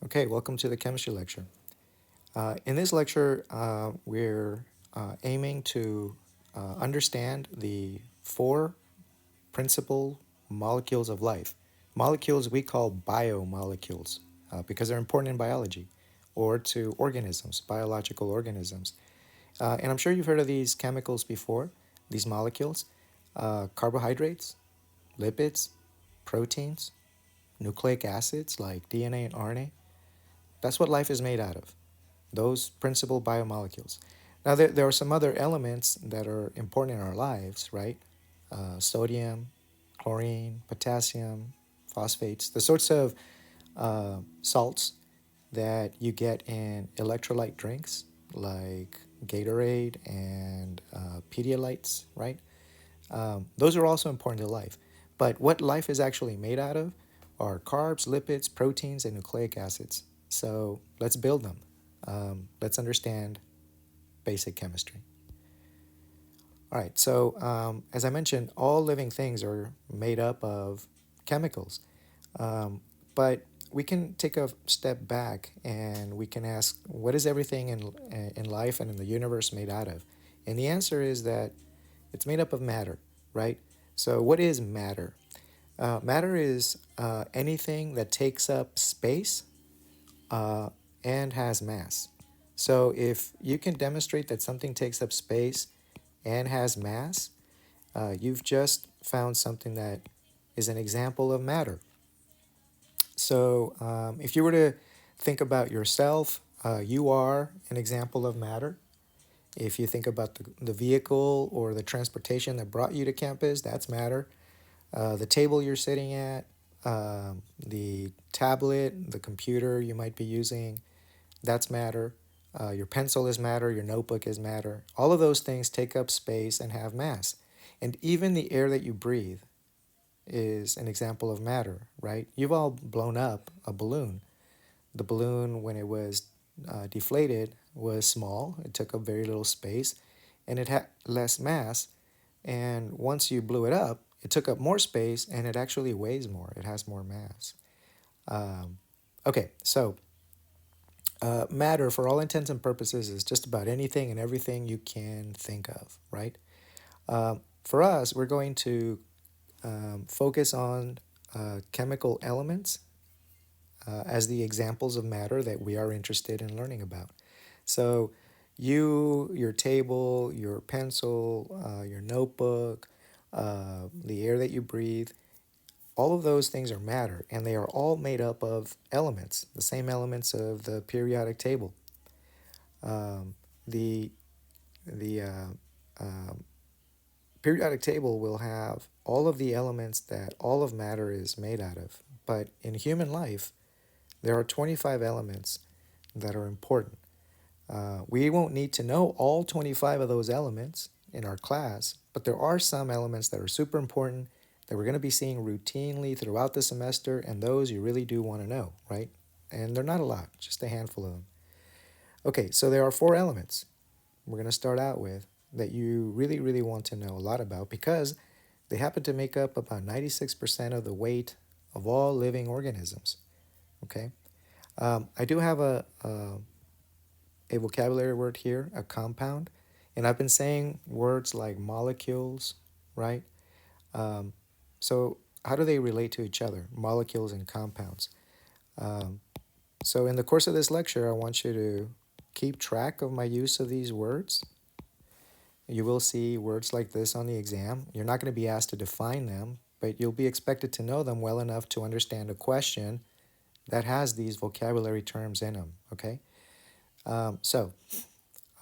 Okay, welcome to the chemistry lecture. In this lecture, we're aiming to understand the four principal molecules of life. Molecules we call biomolecules because they're important in biology or to organisms, biological organisms. And I'm sure you've heard of these chemicals before, these molecules: carbohydrates, lipids, proteins, nucleic acids like DNA and RNA. That's what life is made out of, those principal biomolecules. Now, there are some other elements that are important in our lives, right? Sodium, chlorine, potassium, phosphates, the sorts of salts that you get in electrolyte drinks like Gatorade and Pedialytes, right? Those are also important to life. But what life is actually made out of are carbs, lipids, proteins, and nucleic acids. So let's build them. Let's understand basic chemistry. All right, so as I mentioned, all living things are made up of chemicals. Um, but we can take a step back and we can ask, what is everything in life and in the universe made out of? And the answer is that it's made up of matter, right? So, what is matter? Matter is anything that takes up space uh, and has mass. So, if you can demonstrate that something takes up space and has mass, you've just found something that is an example of matter. So, if you were to think about yourself, you are an example of matter. If you think about the vehicle or the transportation that brought you to campus, that's matter. The table you're sitting at, the tablet, the computer you might be using, that's matter. Your pencil is matter, your notebook is matter. All of those things take up space and have mass. And even the air that you breathe is an example of matter, right? You've all blown up a balloon. The balloon, when it was deflated, was small, it took up very little space, and it had less mass. And once you blew it up, it took up more space and it actually weighs more, it has more mass. Um, okay, so matter, for all intents and purposes, is just about anything and everything you can think of, right? For us, we're going to focus on chemical elements as the examples of matter that we are interested in learning about. So, your table, your pencil, your notebook, the air that you breathe, all of those things are matter, and they are all made up of elements, the same elements of the periodic table. Um, the the periodic table will have all of the elements that all of matter is made out of. But in human life, there are 25 elements that are important. We won't need to know all 25 of those elements in our class, but there are some elements that are super important that we're going to be seeing routinely throughout the semester, and those you really do want to know, right? And they're not a lot, just a handful of them. Okay, so there are four elements we're going to start out with that you really, really want to know a lot about because they happen to make up about 96% of the weight of all living organisms. Okay, I do have a vocabulary word here, a compound, and I've been saying words like molecules, right? Um, so, how do they relate to each other, molecules and compounds? Um, so, in the course of this lecture, I want you to keep track of my use of these words. You will see words like this on the exam. You're not going to be asked to define them, but you'll be expected to know them well enough to understand a question that has these vocabulary terms in them, okay? So,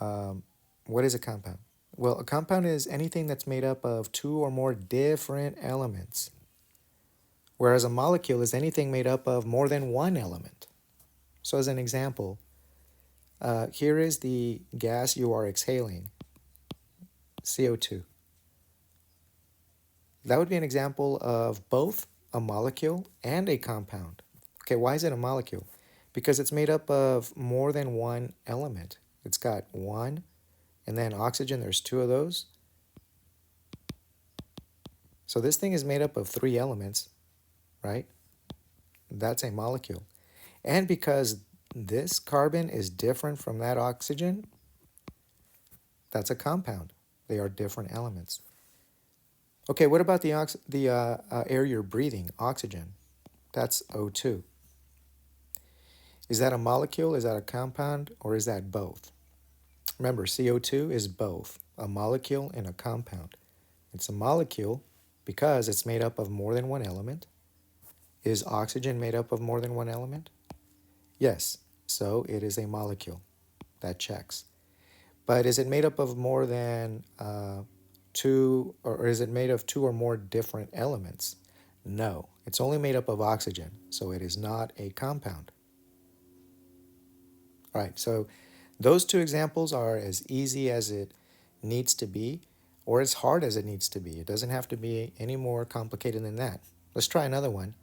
um, what is a compound? Well, a compound is anything that's made up of two or more different elements, whereas a molecule is anything made up of more than one element. So, as an example, here is the gas you are exhaling, CO2. That would be an example of both a molecule and a compound. Okay, why is it a molecule? Because it's made up of more than one element. It's got one, and then oxygen, there's two of those. So this thing is made up of three elements, right? That's a molecule. And because this carbon is different from that oxygen, that's a compound. They are different elements. Okay, what about the air you're breathing, oxygen? That's O2. Is that a molecule, is that a compound, or is that both? Remember, CO2 is both a molecule and a compound. It's a molecule because it's made up of more than one element. Is oxygen made up of more than one element? Yes, so it is a molecule. That checks. But is it made up of more than two, or is it made of two or more different elements? No, it's only made up of oxygen, so it is not a compound. All right, so those two examples are as easy as it needs to be, or as hard as it needs to be. It doesn't have to be any more complicated than that. Let's try another one.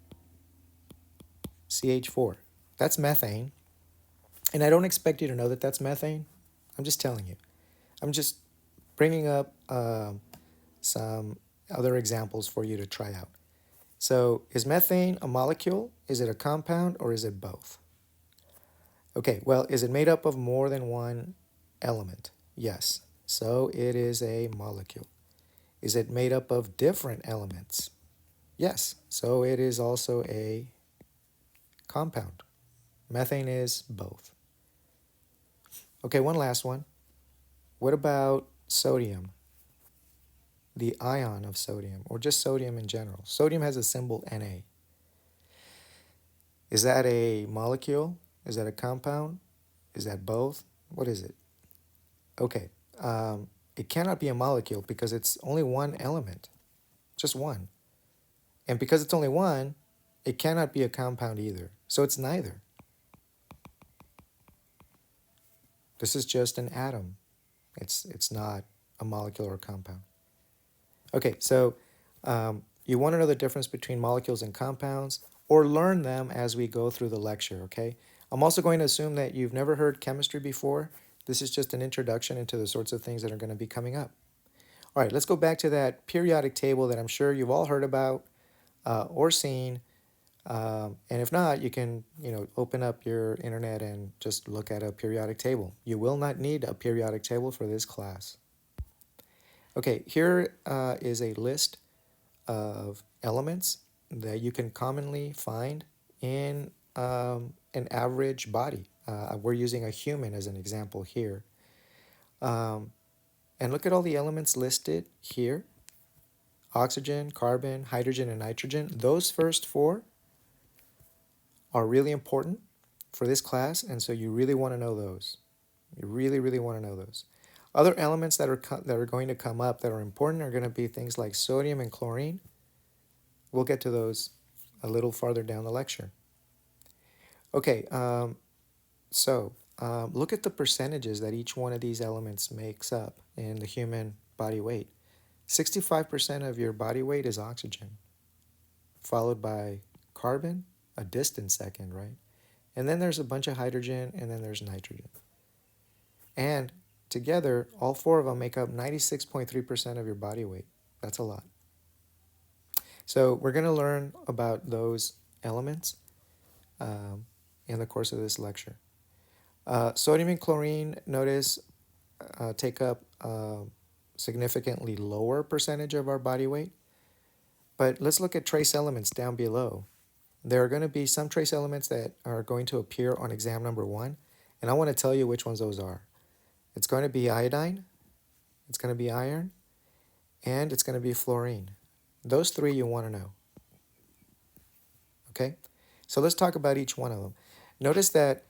CH4. That's methane. And I don't expect you to know that that's methane. I'm just telling you. I'm just bringing up some other examples for you to try out. So, is methane a molecule? Is it a compound, or is it both? Okay, well, is it made up of more than one element? Yes. So it is a molecule. Is it made up of different elements? Yes. So it is also a compound. Methane is both. Okay, one last one. What about sodium? The ion of sodium, or just sodium in general. Sodium has a symbol Na. Is that a molecule? Is that a compound? Is that both? What is it? Okay, it cannot be a molecule because it's only one element, just one. And because it's only one, it cannot be a compound either. So it's neither. This is just an atom. It's not a molecule or a compound. Okay, so you want to know the difference between molecules and compounds, or learn them as we go through the lecture, okay? I'm also going to assume that you've never heard chemistry before. This is just an introduction into the sorts of things that are going to be coming up. All right, let's go back to that periodic table that I'm sure you've all heard about or seen. And if not, you can open up your internet and just look at a periodic table. You will not need a periodic table for this class. Okay, here is a list of elements that you can commonly find in an average body. We're using a human as an example here. And look at all the elements listed here: oxygen, carbon, hydrogen, and nitrogen. Those first four are really important for this class, and so you really want to know those. You really, really want to know those. Other elements that are going to come up that are important are going to be things like sodium and chlorine. We'll get to those a little farther down the lecture. Okay, look at the percentages that each one of these elements makes up in the human body weight. 65% of your body weight is oxygen, followed by carbon, a distant second, right? And then there's a bunch of hydrogen, and then there's nitrogen. And together, all four of them make up 96.3% of your body weight. That's a lot. So we're going to learn about those elements in the course of this lecture. Sodium and chlorine, notice, take up a significantly lower percentage of our body weight. But let's look at trace elements down below. There are going to be some trace elements that are going to appear on exam number 1, and I want to tell you which ones those are. It's going to be iodine, it's going to be iron, and it's going to be fluorine. Those three you want to know. Okay? So let's talk about each one of them. Notice that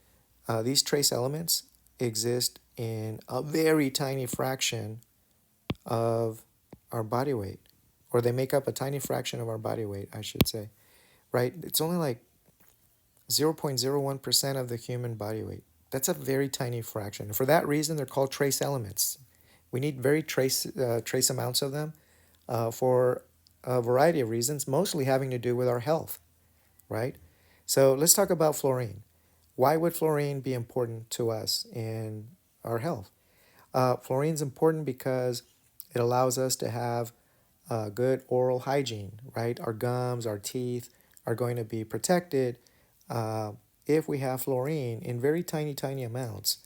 these trace elements exist in a very tiny fraction of our body weight, or they make up a tiny fraction of our body weight, I should say, right? It's only like 0.01% of the human body weight. That's a very tiny fraction. And for that reason, they're called trace elements. We need very trace amounts of them for a variety of reasons, mostly having to do with our health, right? So let's talk about fluorine. Why would fluorine be important to us in our health? Fluorine is important because it allows us to have good oral hygiene, right? Our gums, our teeth are going to be protected if we have fluorine in very tiny, tiny amounts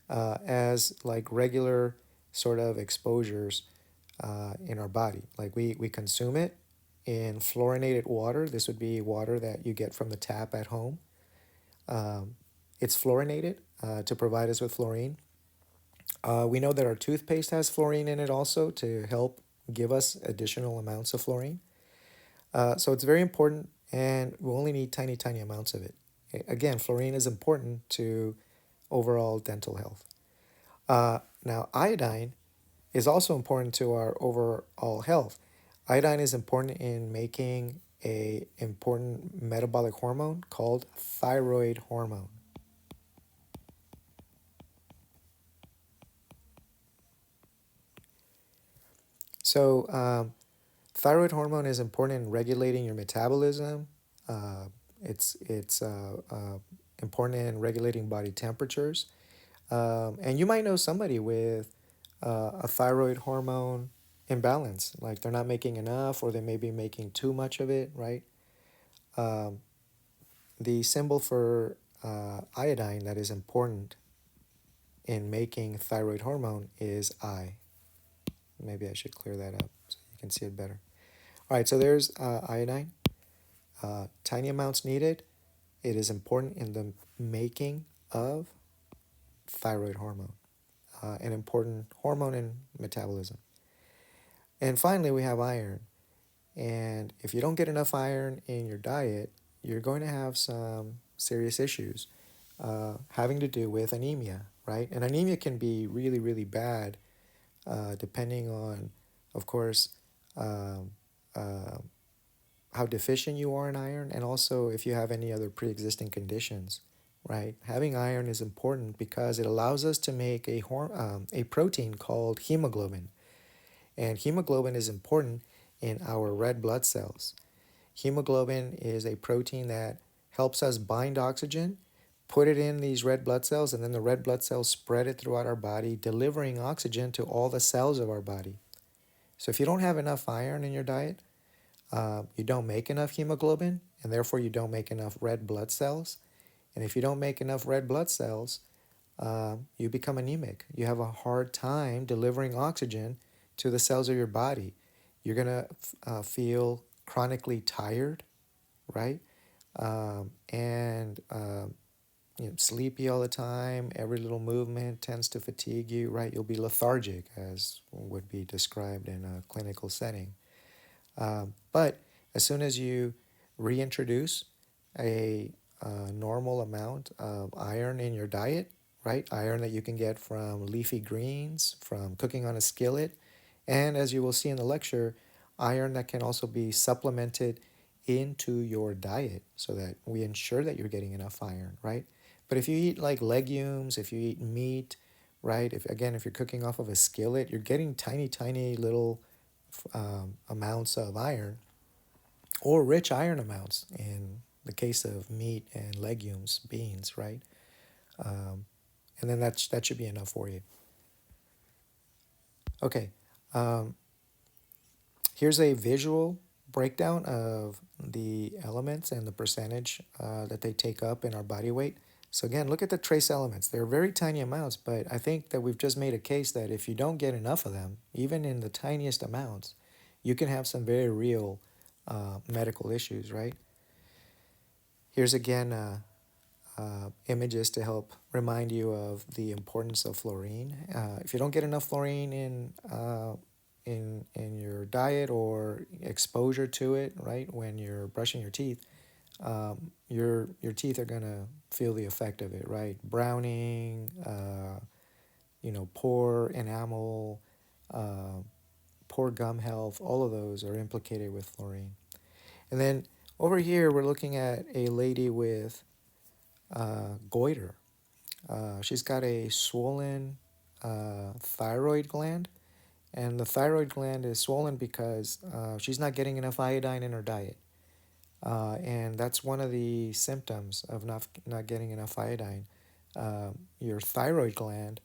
as like regular sort of exposures in our body. Like we consume it in fluorinated water. This would be water that you get from the tap at home. Um, it's fluorinated to provide us with fluorine. We know that our toothpaste has fluorine in it also to help give us additional amounts of fluorine. So it's very important, and we only need tiny, tiny amounts of it. Again, fluorine is important to overall dental health. Now, iodine is also important to our overall health. Iodine is important in making a important metabolic hormone called thyroid hormone. So, thyroid hormone is important in regulating your metabolism. Uh, it's important in regulating body temperatures. And you might know somebody with a thyroid hormone imbalance, like they're not making enough or they may be making too much of it, right? Um, the symbol for iodine that is important in making thyroid hormone is I. Maybe I should clear that up so you can see it better. All right, so there's iodine. Tiny amounts needed. It is important in the making of thyroid hormone, an important hormone in metabolism. And finally, we have iron. And if you don't get enough iron in your diet, you're going to have some serious issues having to do with anemia, right? And anemia can be really, really bad depending on, of course, um, uh, how deficient you are in iron and also if you have any other pre existing conditions, right? Having iron is important because it allows us to make a protein called hemoglobin. And hemoglobin is important in our red blood cells. Hemoglobin is a protein that helps us bind oxygen, put it in these red blood cells, and then the red blood cells spread it throughout our body, delivering oxygen to all the cells of our body. So if you don't have enough iron in your diet, you don't make enough hemoglobin, and therefore you don't make enough red blood cells. And if you don't make enough red blood cells, you become anemic. You have a hard time delivering oxygen to the cells of your body. You're going to feel chronically tired, right? And sleepy all the time. Every little movement tends to fatigue you, right? You'll be lethargic, as would be described in a clinical setting. But as soon as you reintroduce a normal amount of iron in your diet, right? Iron that you can get from leafy greens, from cooking on a skillet, and as you will see in the lecture, iron that can also be supplemented into your diet so that we ensure that you're getting enough iron, right? But if you eat like legumes, if you eat meat, right? If you're cooking off of a skillet, you're getting tiny, tiny little amounts of iron or rich iron amounts in the case of meat and legumes, beans, right? Um, and then that should be enough for you. Okay, um, here's a visual breakdown of the elements and the percentage that they take up in our body weight. So again, look at the trace elements. They're very tiny amounts, but I think that we've just made a case that if you don't get enough of them, even in the tiniest amounts, you can have some very real medical issues, right? Here's again images to help remind you of the importance of fluorine. If you don't get enough fluorine in your diet or exposure to it, right, when you're brushing your teeth, your teeth are gonna feel the effect of it, right? Browning, poor enamel, uh, poor gum health. All of those are implicated with fluorine. And then over here, we're looking at a lady with goiter. She's got a swollen thyroid gland, and the thyroid gland is swollen because she's not getting enough iodine in her diet. And that's one of the symptoms of not getting enough iodine. Your thyroid gland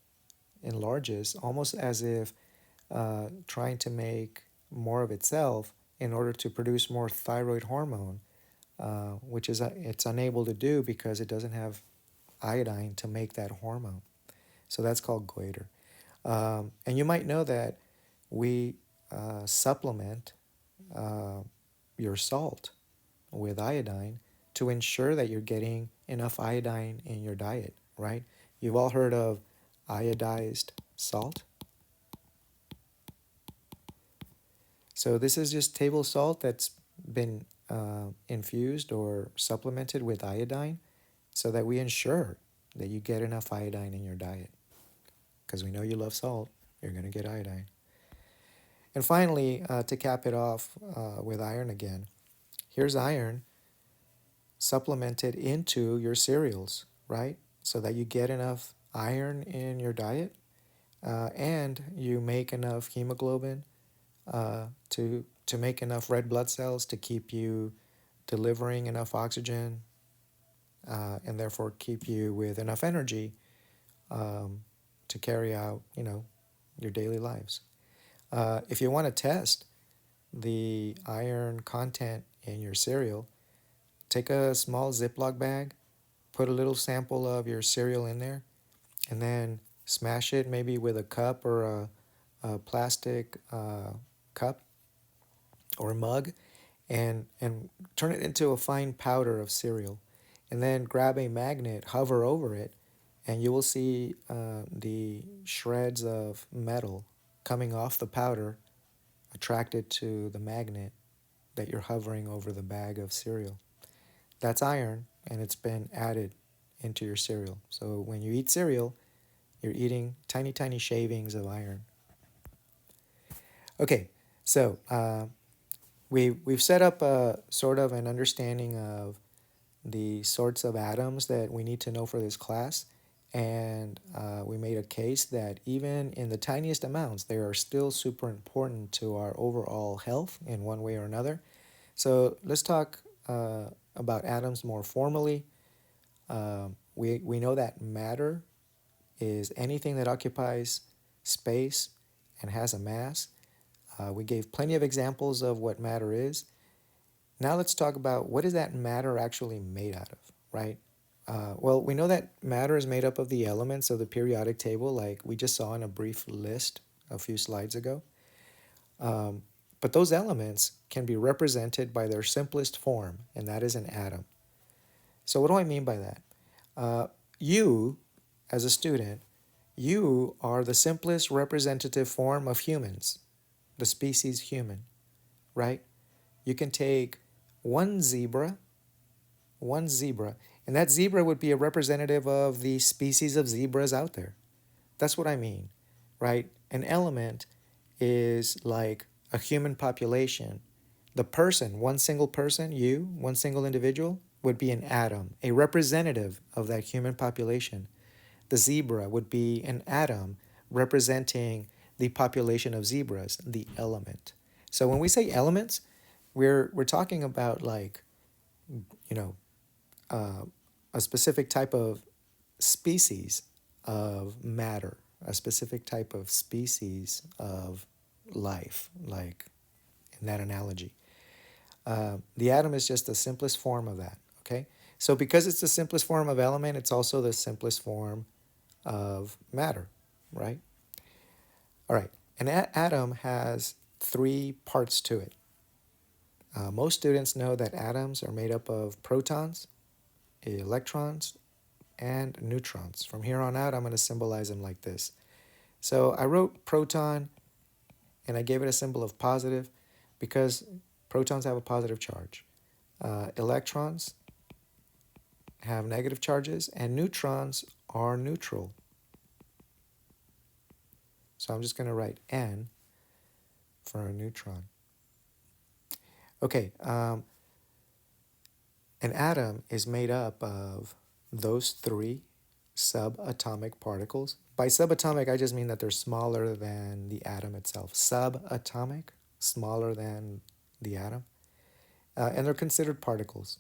enlarges almost as if trying to make more of itself in order to produce more thyroid hormone. which is it's unable to do because it doesn't have iodine to make that hormone. So that's called goiter. And you might know that we supplement uh, your salt with iodine to ensure that you're getting enough iodine in your diet, right? You've all heard of iodized salt. So this is just table salt that's been infused or supplemented with iodine so that we ensure that you get enough iodine in your diet. Because we know you love salt, you're going to get iodine. And finally, to cap it off with iron again, here's iron supplemented into your cereals, right? So that you get enough iron in your diet and you make enough hemoglobin to make enough red blood cells to keep you delivering enough oxygen and therefore keep you with enough energy um, to carry out, your daily lives. If you want to test the iron content in your cereal, take a small Ziploc bag, put a little sample of your cereal in there, and then smash it maybe with a cup or a plastic cup or a mug, and turn it into a fine powder of cereal. And then grab a magnet, hover over it, and you will see the shreds of metal coming off the powder attracted to the magnet that you're hovering over the bag of cereal. That's iron, and it's been added into your cereal. So when you eat cereal, you're eating tiny, tiny shavings of iron. Okay, so we've set up a sort of an understanding of the sorts of atoms that we need to know for this class, and we made a case that even in the tiniest amounts, they are still super important to our overall health in one way or another. So let's talk about atoms more formally. We know that matter is anything that occupies space and has a mass. We gave plenty of examples of what matter is. Now let's talk about what is that matter actually made out of, right? Well, we know that matter is made up of the elements of the periodic table, like we just saw in a brief list a few slides ago. But those elements can be represented by their simplest form, and that is an atom. So, what do I mean by that? You, as a student, you are the simplest representative form of humans, the species human, right? You can take one zebra, one zebra, and that zebra would be a representative of the species of zebras out there. That's what I mean, right? An element is like a human population. The person, one single person, you, one single individual, would be an atom, a representative of that human population. The zebra would be an atom representing the population of zebras, the element. So when we say elements, we're talking about like, you know, uh, a specific type of species of matter, a specific type of species of life, like in that analogy. The atom is just the simplest form of that, okay? So because it's the simplest form of element, it's also the simplest form of matter, right? All right, an atom has three parts to it. Most students know that atoms are made up of protons, electrons, and neutrons. From here on out, I'm going to symbolize them like this. So I wrote proton and I gave it a symbol of positive because protons have a positive charge. Electrons have negative charges, and neutrons are neutral. So I'm just going to write N for a neutron. Okay, an atom is made up of those three subatomic particles. By subatomic, I just mean that they're smaller than the atom itself. Subatomic, smaller than the atom. And they're considered particles.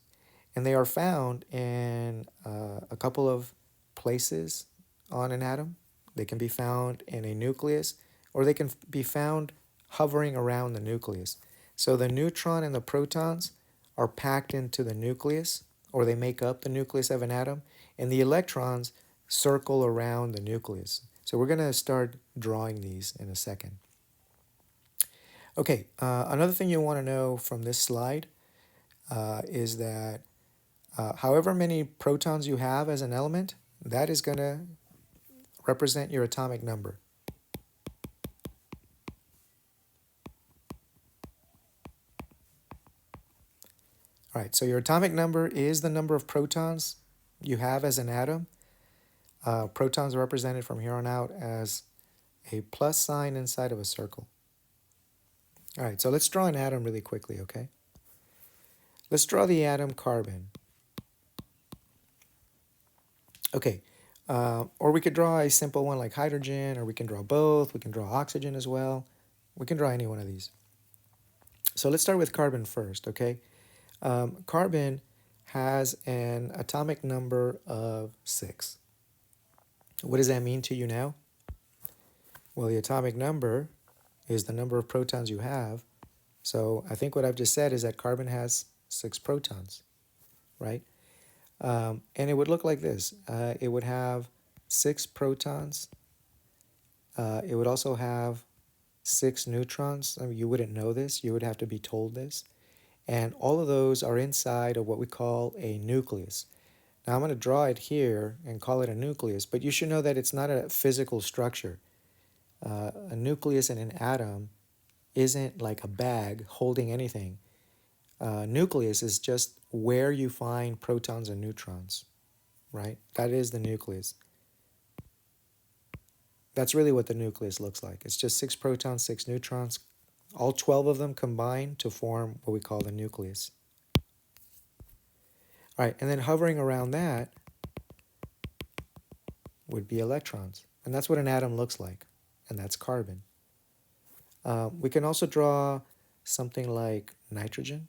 And they are found in a couple of places on an atom. They can be found in a nucleus, or they can be found hovering around the nucleus. So the neutron and the protons are packed into the nucleus, or they make up the nucleus of an atom, and the electrons circle around the nucleus. So we're going to start drawing these in a second. Okay, another thing you want to know from this slide is that however many protons you have as an element, that is going to represent your atomic number. All right, so your atomic number is the number of protons you have as an atom. Protons are represented from here on out as a plus sign inside of a circle. All right, so let's draw an atom really quickly, okay? Let's draw the atom carbon. Okay, or we could draw a simple one like hydrogen, or we can draw both. We can draw oxygen as well. We can draw any one of these. So let's start with carbon first, okay? Carbon has an atomic number of 6. What does that mean to you now? Well, the atomic number is the number of protons you have. So I think what I've just said is that carbon has 6 protons, right? And it would look like this. It would have 6 protons. It would also have 6 neutrons. I mean, you wouldn't know this. You would have to be told this. And all of those are inside of what we call a nucleus. Now I'm going to draw it here and call it a nucleus, but you should know that it's not a physical structure. A nucleus in an atom isn't like a bag holding anything. Nucleus is just where you find protons and neutrons, right? That is the nucleus. That's really what the nucleus looks like. It's just 6 protons, 6 neutrons, all 12 of them combined to form what we call the nucleus. All right, and then hovering around that would be electrons. And that's what an atom looks like, and that's carbon. We can also draw something like nitrogen.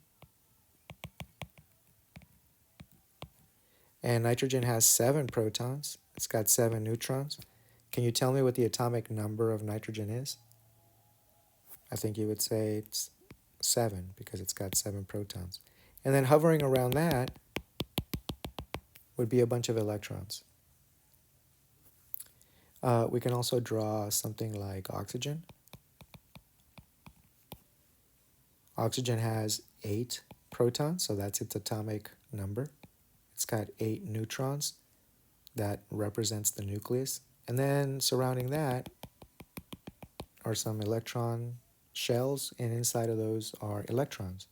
And nitrogen has 7 protons. It's got 7 neutrons. Can you tell me what the atomic number of nitrogen is? I think you would say it's 7 because it's got 7 protons. And then hovering around that would be a bunch of electrons. We can also draw something like oxygen. Oxygen has 8 protons, so that's its atomic number. It's got 8 neutrons. That represents the nucleus. And then surrounding that are some electron shells, and inside of those are electrons.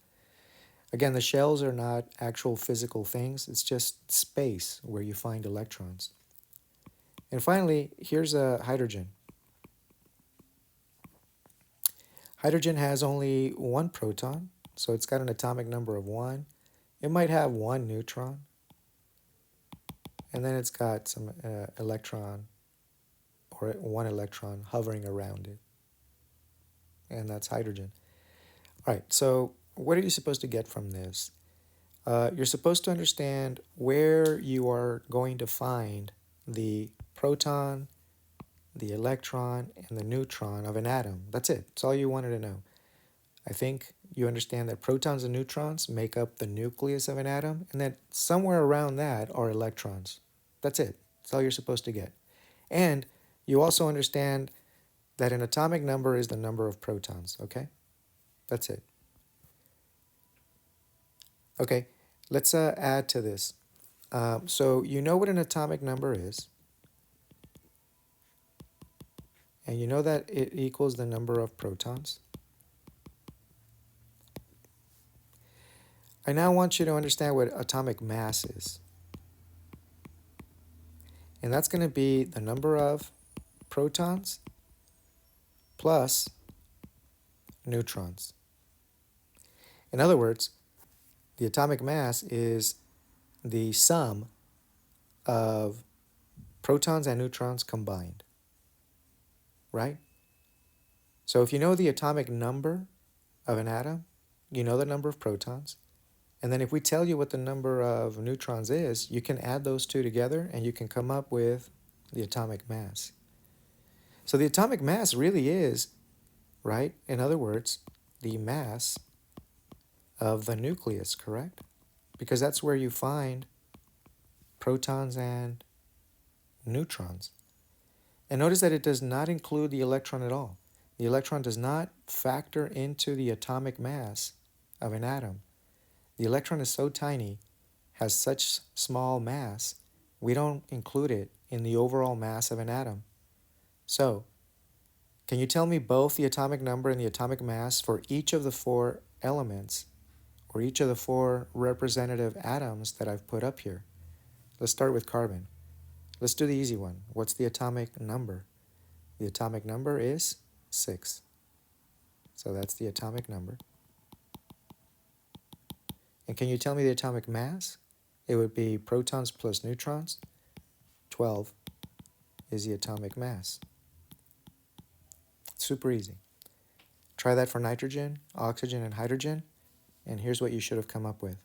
Again, the shells are not actual physical things. It's just space where you find electrons. And finally, here's a hydrogen. Hydrogen has only 1 proton, so it's got an atomic number of 1. It might have 1 neutron, and then it's got some electron, or 1 electron hovering around it. And that's hydrogen. All right, so what are you supposed to get from this? You're supposed to understand where you are going to find the proton, the electron, and the neutron of an atom. That's it. That's all you wanted to know. I think you understand that protons and neutrons make up the nucleus of an atom, and that somewhere around that are electrons. That's it. That's all you're supposed to get. And you also understand that an atomic number is the number of protons, okay? That's it. Okay, let's add to this. So you know what an atomic number is, and you know that it equals the number of protons. I now want you to understand what atomic mass is. And that's going to be the number of protons plus neutrons. In other words, the atomic mass is the sum of protons and neutrons combined, right? So if you know the atomic number of an atom, you know the number of protons. And then if we tell you what the number of neutrons is, you can add those two together and you can come up with the atomic mass. So the atomic mass really is, right, in other words, the mass of the nucleus, correct? Because that's where you find protons and neutrons. And notice that it does not include the electron at all. The electron does not factor into the atomic mass of an atom. The electron is so tiny, has such small mass, we don't include it in the overall mass of an atom. So, can you tell me both the atomic number and the atomic mass for each of the four elements, or each of the four representative atoms that I've put up here? Let's start with carbon. Let's do the easy one. What's the atomic number? The atomic number is 6. So that's the atomic number. And can you tell me the atomic mass? It would be protons plus neutrons. 12 is the atomic mass. Super easy. Try that for nitrogen, oxygen, and hydrogen, and here's what you should have come up with.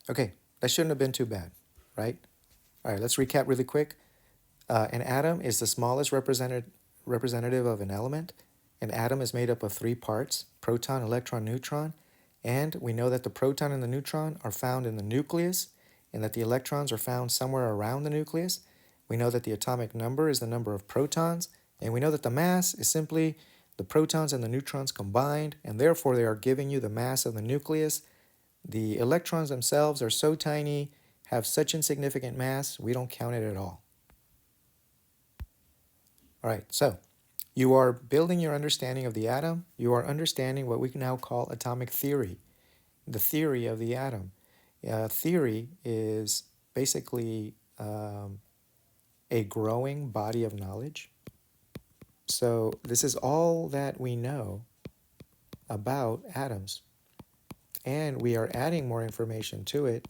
Okay, that shouldn't have been too bad, right? All right, let's recap really quick. An atom is the smallest representative of an element. An atom is made up of 3 parts, proton, electron, neutron, and we know that the proton and the neutron are found in the nucleus and that the electrons are found somewhere around the nucleus. We know that the atomic number is the number of protons, and we know that the mass is simply the protons and the neutrons combined, and therefore they are giving you the mass of the nucleus. The electrons themselves are so tiny, have such insignificant mass, we don't count it at all. All right, so you are building your understanding of the atom. You are understanding what we can now call atomic theory, the theory of the atom. Theory is basically a growing body of knowledge. So this is all that we know about atoms. And we are adding more information to it.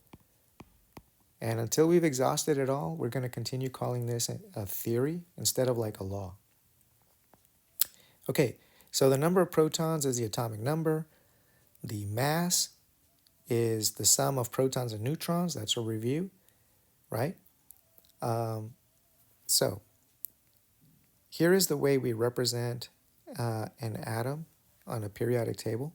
And until we've exhausted it all, we're going to continue calling this a theory instead of like a law. Okay, so the number of protons is the atomic number. The mass is the sum of protons and neutrons. That's a review, right? So here is the way we represent an atom on a periodic table.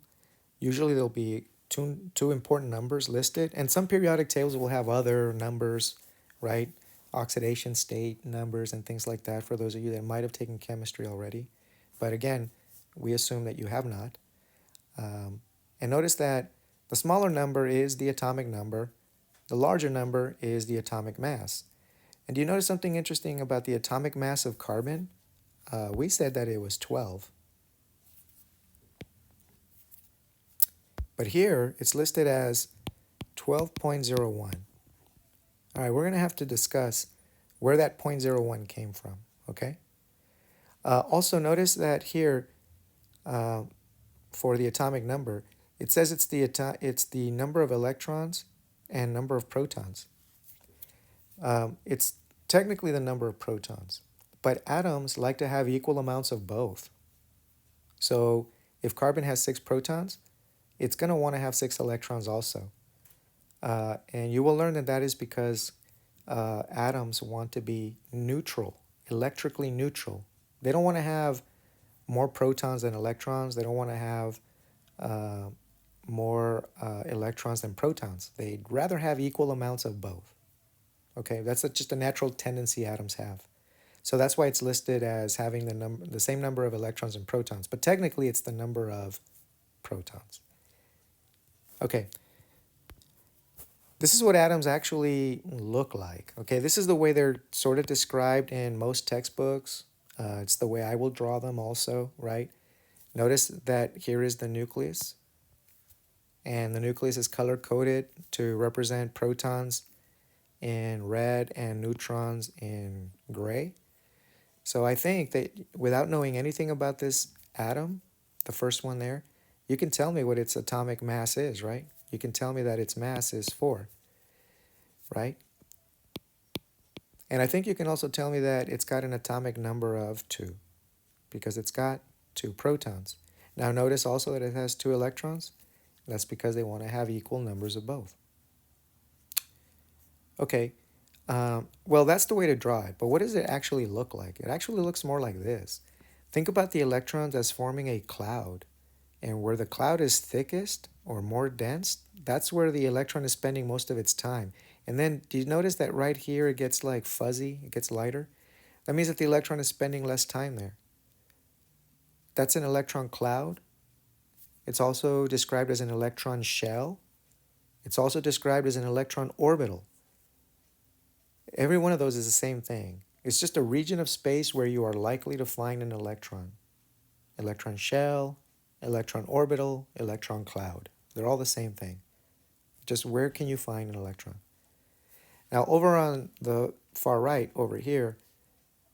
Usually there'll be two important numbers listed, and some periodic tables will have other numbers, right? Oxidation state numbers and things like that for those of you that might have taken chemistry already. But again, we assume that you have not. And notice that the smaller number is the atomic number. The larger number is the atomic mass. And do you notice something interesting about the atomic mass of carbon? We said that it was 12. But here, it's listed as 12.01. All right, we're going to have to discuss where that 0.01 came from, okay? Also, notice that here, for the atomic number, it says it's the number of electrons and number of protons. It's technically the number of protons, but atoms like to have equal amounts of both. So if carbon has 6 protons, it's going to want to have 6 electrons also. And you will learn that that is because atoms want to be neutral, electrically neutral. They don't want to have more protons than electrons. They don't want to have more electrons than protons. They'd rather have equal amounts of both. Okay, that's just a natural tendency atoms have. So that's why it's listed as having the same number of electrons and protons. But technically, it's the number of protons. Okay. This is what atoms actually look like. Okay, this is the way they're sort of described in most textbooks. It's the way I will draw them also, right? Notice that here is the nucleus. and the nucleus is color coded to represent protons in red and neutrons in gray. So I think that without knowing anything about this atom, the first one there, you can tell me what its atomic mass is, right? You can tell me that its mass is 4, right? And I think you can also tell me that it's got an atomic number of 2 because it's got 2 protons. Now notice also that it has 2 electrons. That's because they want to have equal numbers of both. Okay, well, that's the way to draw it, but what does it actually look like? It actually looks more like this. Think about the electrons as forming a cloud, and where the cloud is thickest or more dense, that's where the electron is spending most of its time. And then do you notice that right here it gets like fuzzy, it gets lighter? That means that the electron is spending less time there. That's an electron cloud. It's also described as an electron shell. It's also described as an electron orbital. Every one of those is the same thing. It's just a region of space where you are likely to find an electron. Electron shell, electron orbital, electron cloud. They're all the same thing. Just where can you find an electron? Now over on the far right, over here,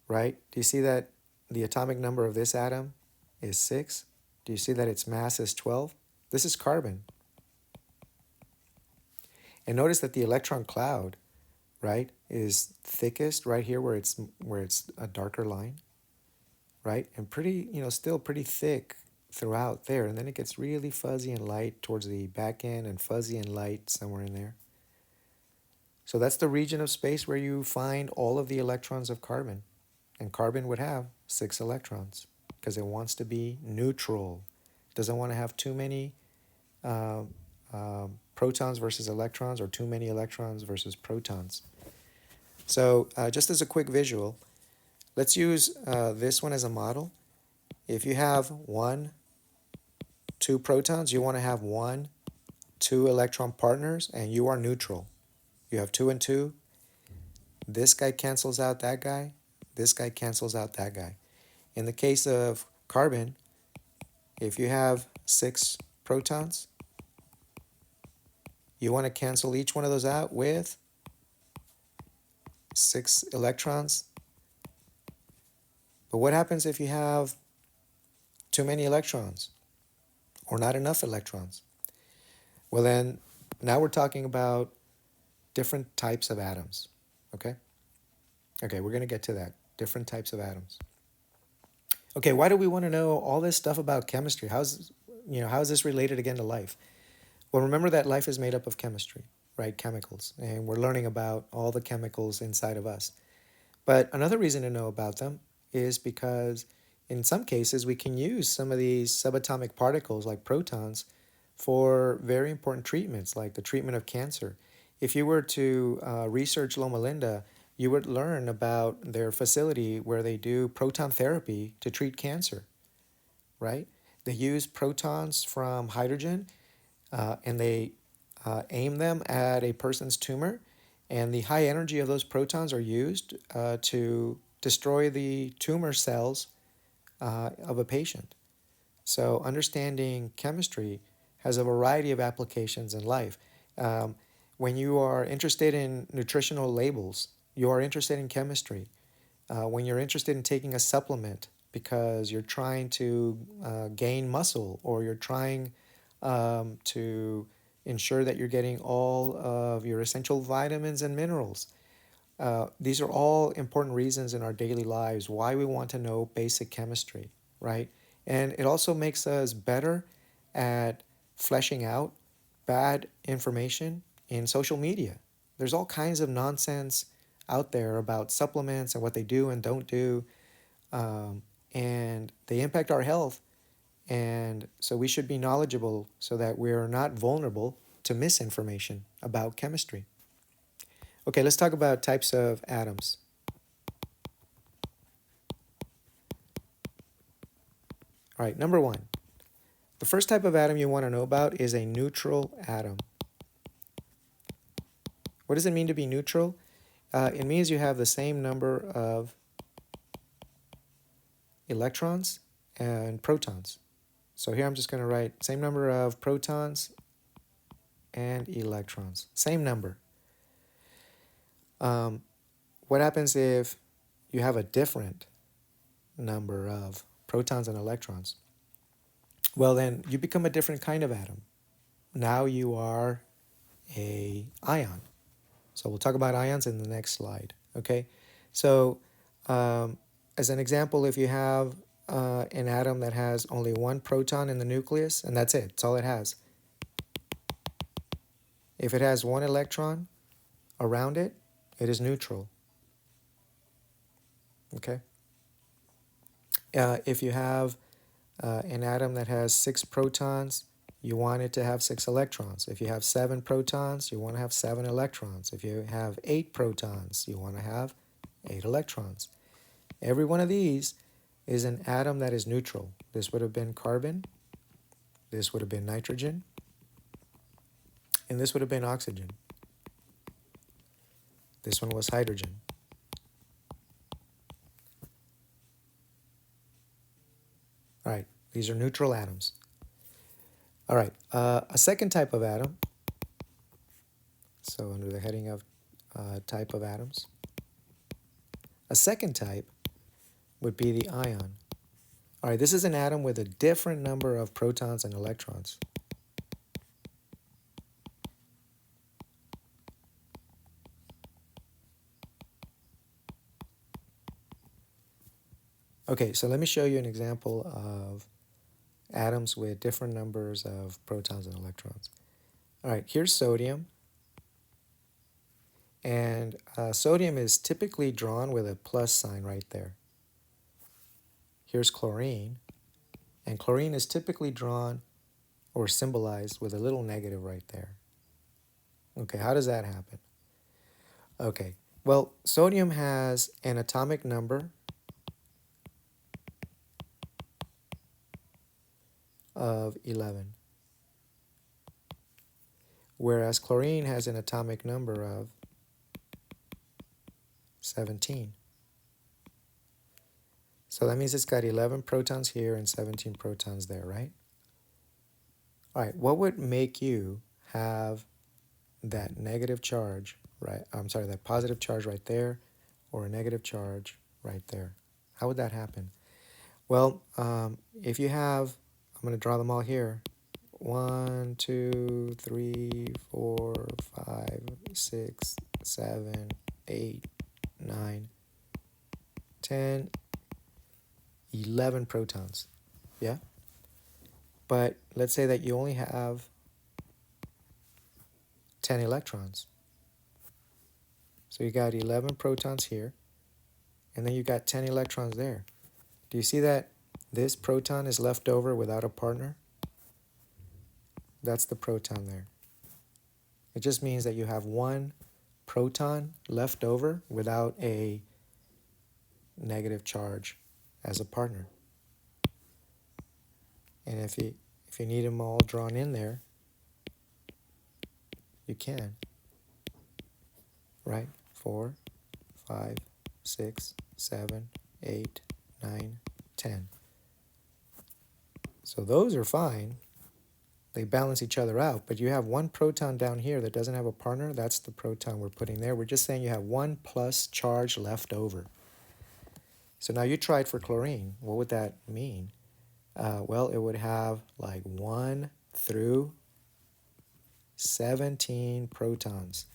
right, do you see that the atomic number of this atom is 6? Do you see that its mass is 12? This is carbon. And notice that the electron cloud, right, is thickest right here where it's a darker line, right? And pretty, still pretty thick throughout there. And then it gets really fuzzy and light towards the back end and fuzzy and light somewhere in there. So that's the region of space where you find all of the electrons of carbon. And carbon would have 6 electrons because it wants to be neutral. It doesn't want to have too many protons versus electrons or too many electrons versus protons. So just as a quick visual, let's use this one as a model. If you have 1, 2 protons, you want to have 1, 2 electron partners, and you are neutral. You have 2 and 2. This guy cancels out that guy. This guy cancels out that guy. In the case of carbon, if you have 6 protons, you want to cancel each one of those out with 6 electrons. But what happens if you have too many electrons or not enough electrons? Well then, now we're talking about different types of atoms, okay? Okay, we're going to get to that. Different types of atoms. Okay, why do we want to know all this stuff about chemistry? How is this related again to life? Well, remember that life is made up of chemistry, right? Chemicals. And we're learning about all the chemicals inside of us. But another reason to know about them is because in some cases we can use some of these subatomic particles like protons for very important treatments like the treatment of cancer. If you were to research Loma Linda, you would learn about their facility where they do proton therapy to treat cancer, right? They use protons from hydrogen and they aim them at a person's tumor, and the high energy of those protons are used to destroy the tumor cells of a patient. So understanding chemistry has a variety of applications in life. When you are interested in nutritional labels, you are interested in chemistry. When you're interested in taking a supplement because you're trying to gain muscle or you're trying to ensure that you're getting all of your essential vitamins and minerals. These are all important reasons in our daily lives why we want to know basic chemistry, right? And it also makes us better at fleshing out bad information in social media. There's all kinds of nonsense out there about supplements and what they do and don't do, and they impact our health. And so we should be knowledgeable so that we're not vulnerable to misinformation about chemistry. Okay, let's talk about types of atoms. All right, number 1. The first type of atom you want to know about is a neutral atom. What does it mean to be neutral? It means you have the same number of electrons and protons. So here I'm just going to write same number of protons and electrons. Same number. What happens if you have a different number of protons and electrons? Well, then you become a different kind of atom. Now you are a ion. So we'll talk about ions in the next slide. Okay. So as an example, if you have an atom that has only one proton in the nucleus, and that's it, that's all it has. If it has one electron around it, it is neutral. Okay. If you have an atom that has 6 protons, you want it to have 6 electrons. If you have 7 protons, you want to have 7 electrons. If you have 8 protons, you want to have 8 electrons. Every one of these is an atom that is neutral. This would have been carbon, this would have been nitrogen, and this would have been oxygen. This one was hydrogen. All right, these are neutral atoms. All right, a second type of atom, so under the heading of type of atoms, a second type would be the ion. All right, this is an atom with a different number of protons and electrons. Okay, so let me show you an example of atoms with different numbers of protons and electrons. All right, here's sodium. And sodium is typically drawn with a plus sign right there. Here's chlorine. And chlorine is typically drawn or symbolized with a little negative right there. Okay, how does that happen? Okay, well, sodium has an atomic number of 11, whereas chlorine has an atomic number of 17. So that means it's got 11 protons here and 17 protons there, right? All right, what would make you have that negative charge, right? I'm sorry, that positive charge right there or a negative charge right there? How would that happen? Well, if you have, I'm going to draw them all here. 1, 2, 3, 4, 5, 6, 7, 8, 9, 10, 11 protons. Yeah? But let's say that you only have 10 electrons. So you got 11 protons here, and then you got 10 electrons there. Do you see that this proton is left over without a partner? That's the proton there. It just means that you have one proton left over without a negative charge as a partner. And if you need them all drawn in there, you can. Right? 4, 5, 6, 7, 8, 9, 10. So those are fine. They balance each other out, but you have one proton down here that doesn't have a partner. That's the proton we're putting there. We're just saying you have one plus charge left over. So now you tried for chlorine. What would that mean? Well, it would have like 1 through 17 protons,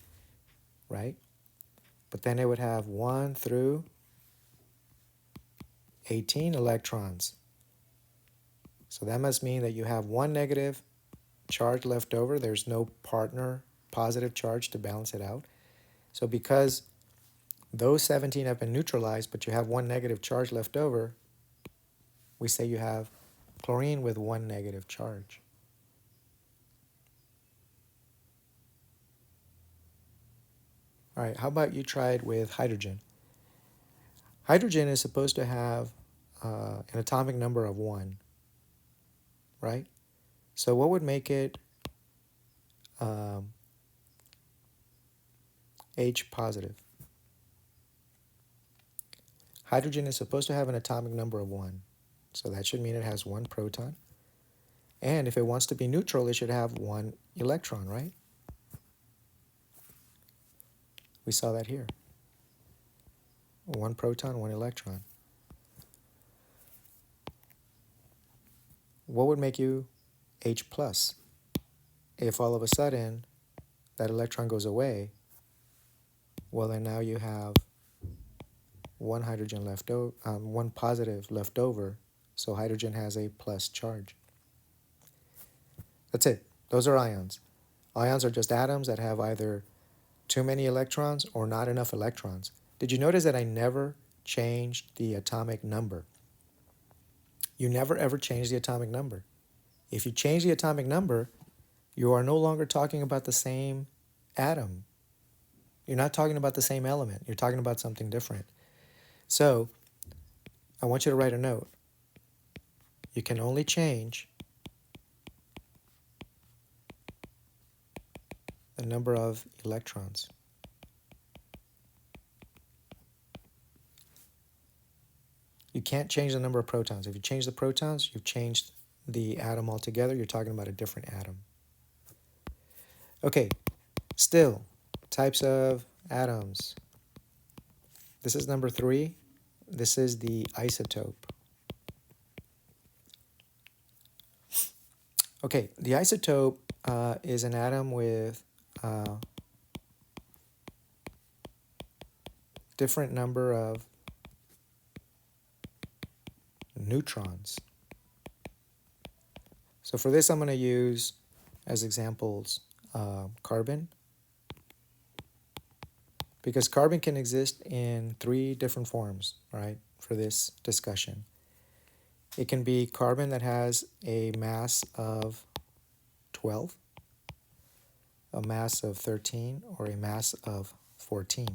right? But then it would have 1 through 18 electrons. So that must mean that you have one negative charge left over. There's no partner positive charge to balance it out. So because those 17 have been neutralized, but you have one negative charge left over, we say you have chlorine with one negative charge. All right, how about you try it with hydrogen? Hydrogen is supposed to have an atomic number of 1, right? So what would make it H positive? Hydrogen is supposed to have an atomic number of 1. So that should mean it has 1 proton. And if it wants to be neutral, it should have 1 electron, right? We saw that here. One proton, one electron. What would make you H plus? If all of a sudden that electron goes away, well then now you have one hydrogen left over, one positive left over, so hydrogen has a plus charge. That's it. Those are ions. Ions are just atoms that have either too many electrons or not enough electrons. Did you notice that I never changed the atomic number? You never ever change the atomic number. If you change the atomic number, you are no longer talking about the same atom. You're not talking about the same element. You're talking about something different. So I want you to write a note. You can only change the number of electrons. You can't change the number of protons. If you change the protons, you've changed the atom altogether. You're talking about a different atom. Okay, still, types of atoms. This is number 3. This is the isotope. Okay, the isotope is an atom with different number of neutrons. So for this, I'm going to use as examples carbon, because carbon can exist in 3 different forms, right, for this discussion. It can be carbon that has a mass of 12, a mass of 13, or a mass of 14.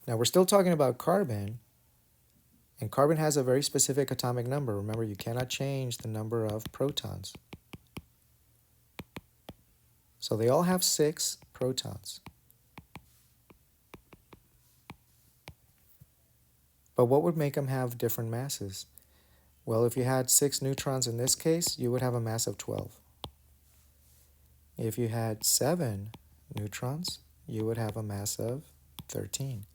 Now we're still talking about carbon, and carbon has a very specific atomic number. Remember, you cannot change the number of protons. So they all have 6 protons. But what would make them have different masses? Well, if you had 6 neutrons in this case, you would have a mass of 12. If you had 7 neutrons, you would have a mass of 13.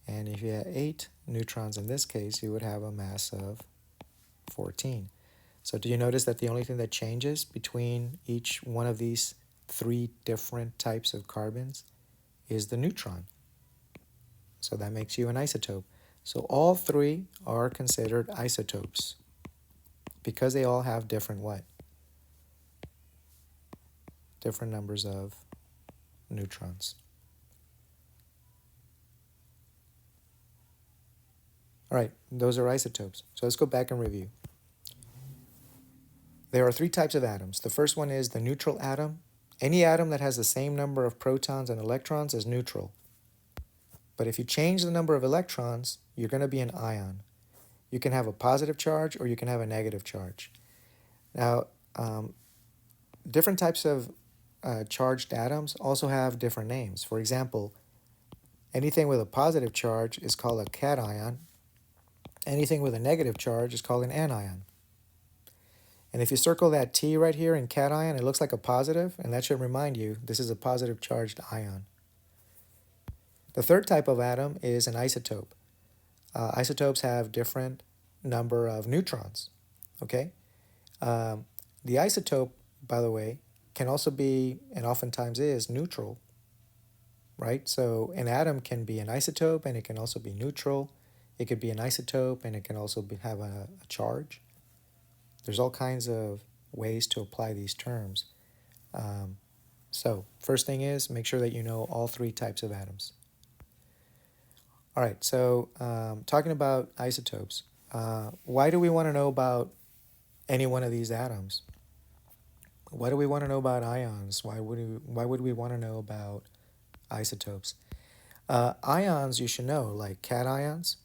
And if you had 8 neutrons in this case, you would have a mass of 14. So do you notice that the only thing that changes between each one of these 3 different types of carbons is the neutron? So that makes you an isotope. So all 3 are considered isotopes because they all have different what? Different numbers of neutrons. All right, those are isotopes. So let's go back and review. There are 3 types of atoms. The first one is the neutral atom. Any atom that has the same number of protons and electrons is neutral. But if you change the number of electrons, you're going to be an ion. You can have a positive charge or you can have a negative charge. Now, different types of charged atoms also have different names. For example, anything with a positive charge is called a cation. Anything with a negative charge is called an anion. And if you circle that T right here in cation, it looks like a positive, and that should remind you this is a positive charged ion. The third type of atom is an isotope. Isotopes have different number of neutrons, okay? The isotope, by the way, can also be, and oftentimes is, neutral, right? So an atom can be an isotope and it can also be neutral. It could be an isotope and it can also have a charge. There's all kinds of ways to apply these terms. So first thing is, make sure that you know all 3 types of atoms. All right, so talking about isotopes, why do we want to know about any one of these atoms? Why do we want to know about ions? Why would we want to know about isotopes? Ions, you should know, like cations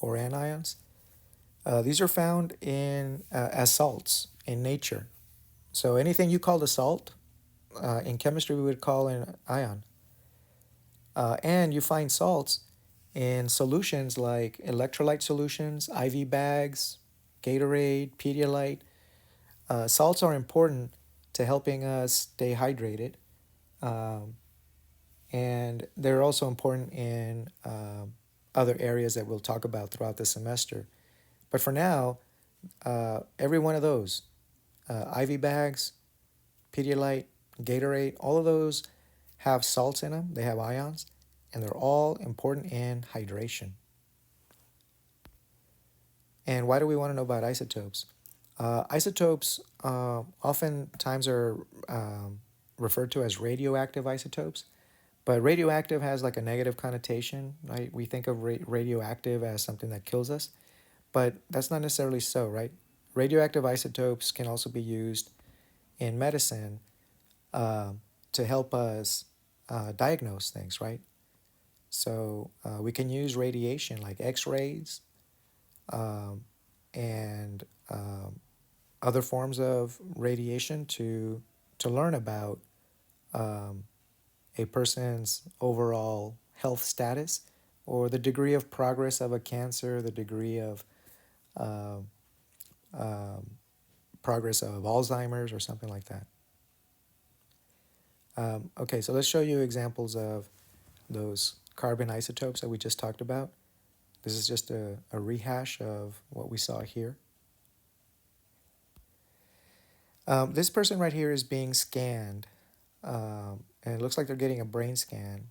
or anions. These are found in as salts in nature. So anything you call a salt, in chemistry we would call an ion. And you find salts in solutions like electrolyte solutions, IV bags, Gatorade, Pedialyte. Salts are important to helping us stay hydrated. And they're also important in other areas that we'll talk about throughout the semester. But for now, every one of those, IV bags, Pedialyte, Gatorade, all of those have salts in them, they have ions, and they're all important in hydration. And why do we want to know about isotopes? Isotopes oftentimes are referred to as radioactive isotopes, but radioactive has like a negative connotation, right? We think of radioactive as something that kills us, but that's not necessarily so, right? Radioactive isotopes can also be used in medicine uh, to help us diagnose things, right? So we can use radiation like X rays um, and other forms of radiation to learn about um, a person's overall health status or the degree of progress of a cancer, the degree of uh, um, progress of Alzheimer's or something like that. Okay, so let's show you examples of those carbon isotopes that we just talked about. This is just a rehash of what we saw here. This person right here is being scanned, and it looks like they're getting a brain scan,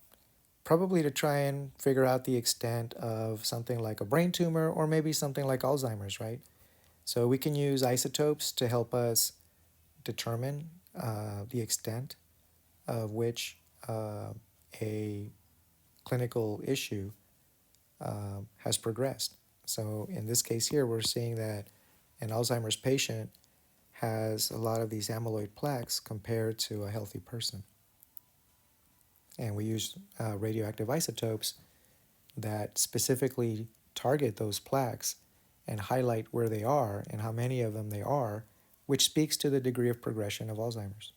probably to try and figure out the extent of something like a brain tumor or maybe something like Alzheimer's, right? So we can use isotopes to help us determine the extent of which a clinical issue has progressed. So in this case here, we're seeing that an Alzheimer's patient has a lot of these amyloid plaques compared to a healthy person. And we use radioactive isotopes that specifically target those plaques and highlight where they are and how many of them they are, which speaks to the degree of progression of Alzheimer's.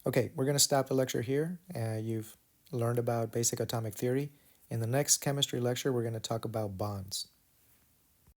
Okay, we're going to stop the lecture here. You've learned about basic atomic theory. In the next chemistry lecture, we're going to talk about bonds.